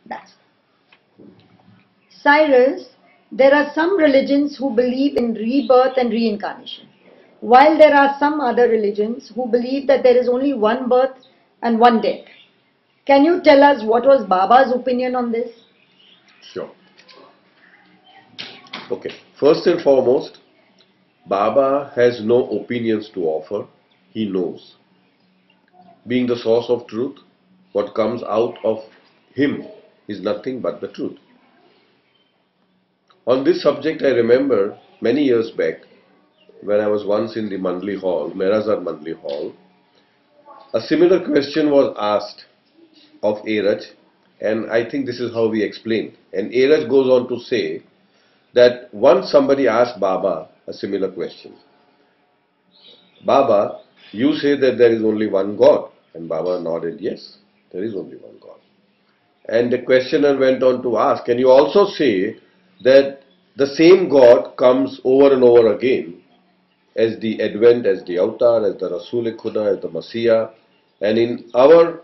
That's Cyrus, there are some religions who believe in rebirth and reincarnation, while there are some other religions who believe that there is only one birth and one death. Can you tell us what was Baba's opinion on this? Sure. Okay. First and foremost, Baba has no opinions to offer. He knows. Being the source of truth, what comes out of him is nothing but the truth. On this subject, I remember many years back, when I was once in the Mandli Hall, Merazar Mandli Hall, a similar question was asked of Eraj, and I think this is how we explained. And Eraj goes on to say that once somebody asked Baba a similar question. Baba, you say that there is only one God. And Baba nodded, yes, there is only one God. And the questioner went on to ask, can you also say that the same God comes over and over again as the Advent, as the Avatar, as the Rasul-e-Khuda, as the Messiah, and in our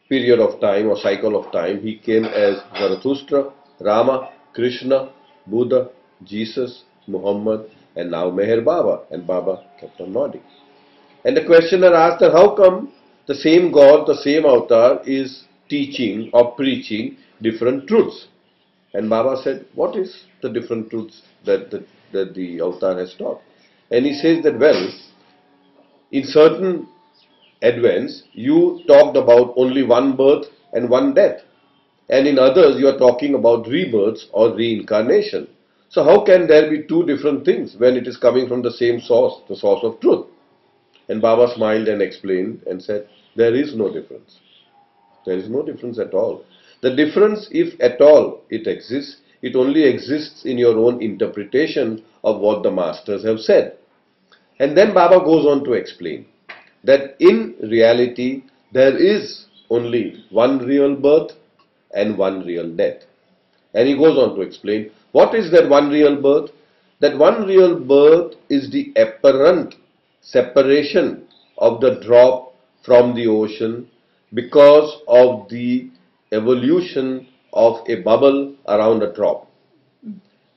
period of time or cycle of time, he came as Zarathustra, Rama, Krishna, Buddha, Jesus, Muhammad, and now Meher Baba. And Baba kept on nodding. And the questioner asked that how come the same God, the same Avatar is teaching or preaching different truths? And Baba said, what is the different truths that the Avatar has taught? And he says that, well, in certain advents, you talked about only one birth and one death. And in others, you are talking about rebirths or reincarnation. So how can there be two different things when it is coming from the same source, the source of truth? And Baba smiled and explained and said, there is no difference. There is no difference at all. The difference, if at all it exists, it only exists in your own interpretation of what the masters have said. And then Baba goes on to explain that in reality there is only one real birth and one real death. And he goes on to explain, what is that one real birth? That one real birth is the apparent separation of the drop from the ocean because of the evolution of a bubble around a drop.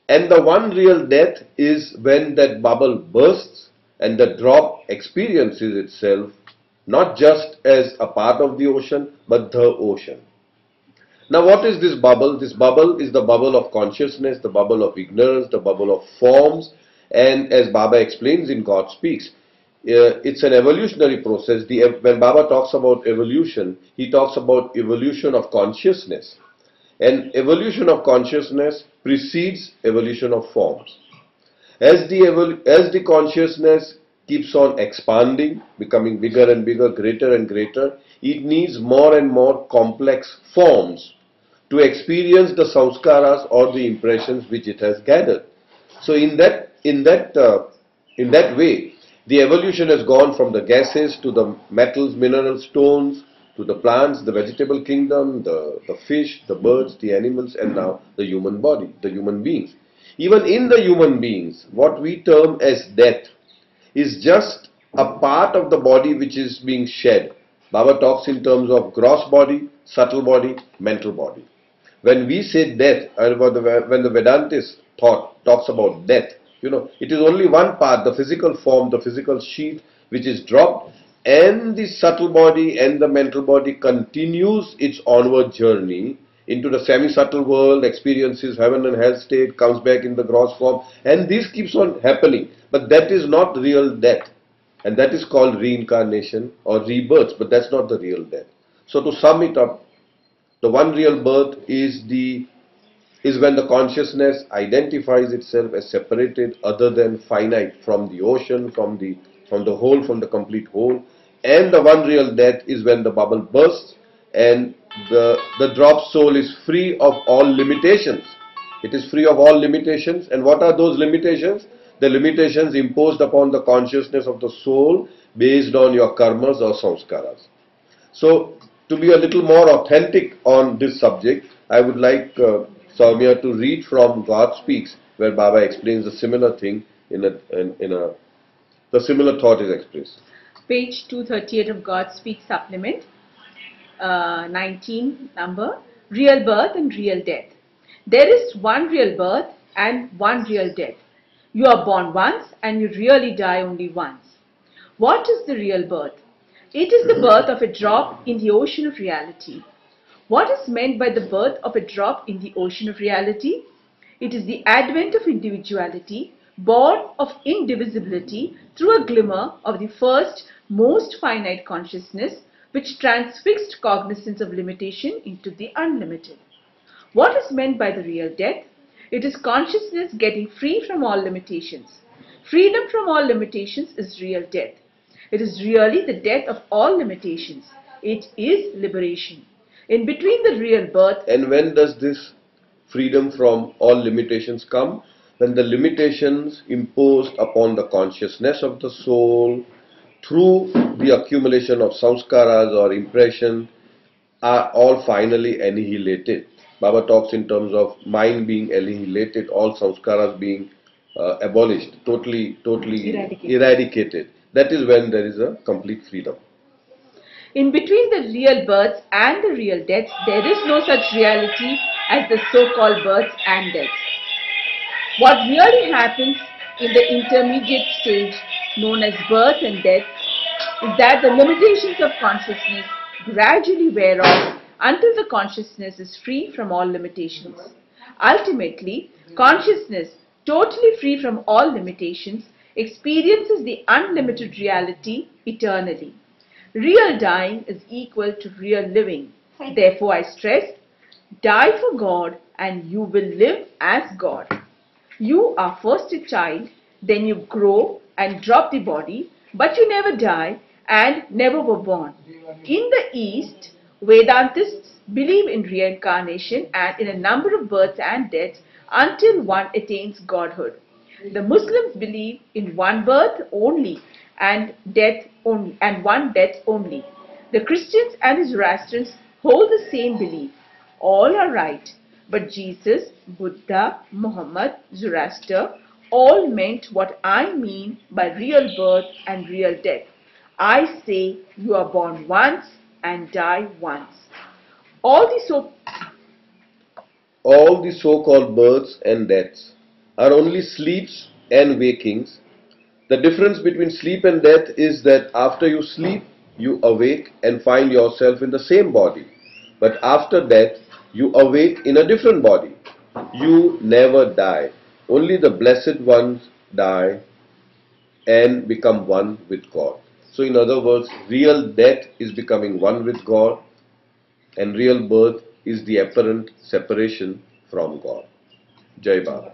And the one real death is when that bubble bursts and the drop experiences itself not just as a part of the ocean, but the ocean. Now what is this bubble? This bubble is the bubble of consciousness, the bubble of ignorance, the bubble of forms, and as Baba explains in God Speaks, it's an evolutionary process. When Baba talks about evolution, he talks about evolution of consciousness. And evolution of consciousness precedes evolution of forms. As the consciousness keeps on expanding, becoming bigger and bigger, greater and greater, it needs more and more complex forms to experience the samskaras or the impressions which it has gathered. So in that way, the evolution has gone from the gases to the metals, minerals, stones, to the plants, the vegetable kingdom, the fish, the birds, the animals, and now the human body, the human beings. Even in the human beings, what we term as death is just a part of the body which is being shed. Baba talks in terms of gross body, subtle body, mental body. When we say death, when the Vedantist thought talks about death, it is only one part, the physical form, the physical sheath which is dropped, and the subtle body and the mental body continues its onward journey into the semi-subtle world, experiences heaven and hell state, comes back in the gross form, and this keeps on happening. But that is not real death, and that is called reincarnation or rebirth, but that's not the real death. So to sum it up, the one real birth is when the consciousness identifies itself as separated, other than finite, from the ocean, from the whole, from the complete whole. And the one real death is when the bubble bursts and the drop soul is free of all limitations. It is free of all limitations. And what are those limitations? The limitations imposed upon the consciousness of the soul based on your karmas or samskaras. So, to be a little more authentic on this subject, I would like Soumya to read from God Speaks, where Baba explains a similar thing the similar thought is expressed. Page 238 of God Speaks supplement, 19 number. Real birth and real death. There is one real birth and one real death. You are born once and you really die only once. What is the real birth? It is the birth of a drop in the ocean of reality. What is meant by the birth of a drop in the ocean of reality? It is the advent of individuality, born of indivisibility through a glimmer of the first, most finite consciousness, which transfixed cognizance of limitation into the unlimited. What is meant by the real death? It is consciousness getting free from all limitations. Freedom from all limitations is real death. It is really the death of all limitations. It is liberation. In between the real birth. And when does this freedom from all limitations come? When the limitations imposed upon the consciousness of the soul through the accumulation of samskaras or impression are all finally annihilated. Baba talks in terms of mind being annihilated, all samskaras being abolished, totally eradicated. That is when there is a complete freedom. In between the real births and the real deaths, there is no such reality as the so-called births and deaths. What really happens in the intermediate stage known as birth and death is that the limitations of consciousness gradually wear off until the consciousness is free from all limitations. Ultimately, consciousness, totally free from all limitations, experiences the unlimited reality eternally. Real dying is equal to real living. Therefore, I stress, die for God and you will live as God. You are first a child, then you grow and drop the body, but you never die and never were born. In the East, Vedantists believe in reincarnation and in a number of births and deaths until one attains godhood. The Muslims believe in one birth only and death only and one death only. The Christians and the Zoroastrians hold the same belief. All are right, but Jesus, Buddha, Muhammad, Zoroaster all meant what I mean by real birth and real death. I say you are born once and die once. All the so-called births and deaths are only sleeps and wakings. The difference between sleep and death is that after you sleep, you awake and find yourself in the same body. But after death, you awake in a different body. You never die. Only the blessed ones die and become one with God. So in other words, real death is becoming one with God, and real birth is the apparent separation from God. Jai Baba.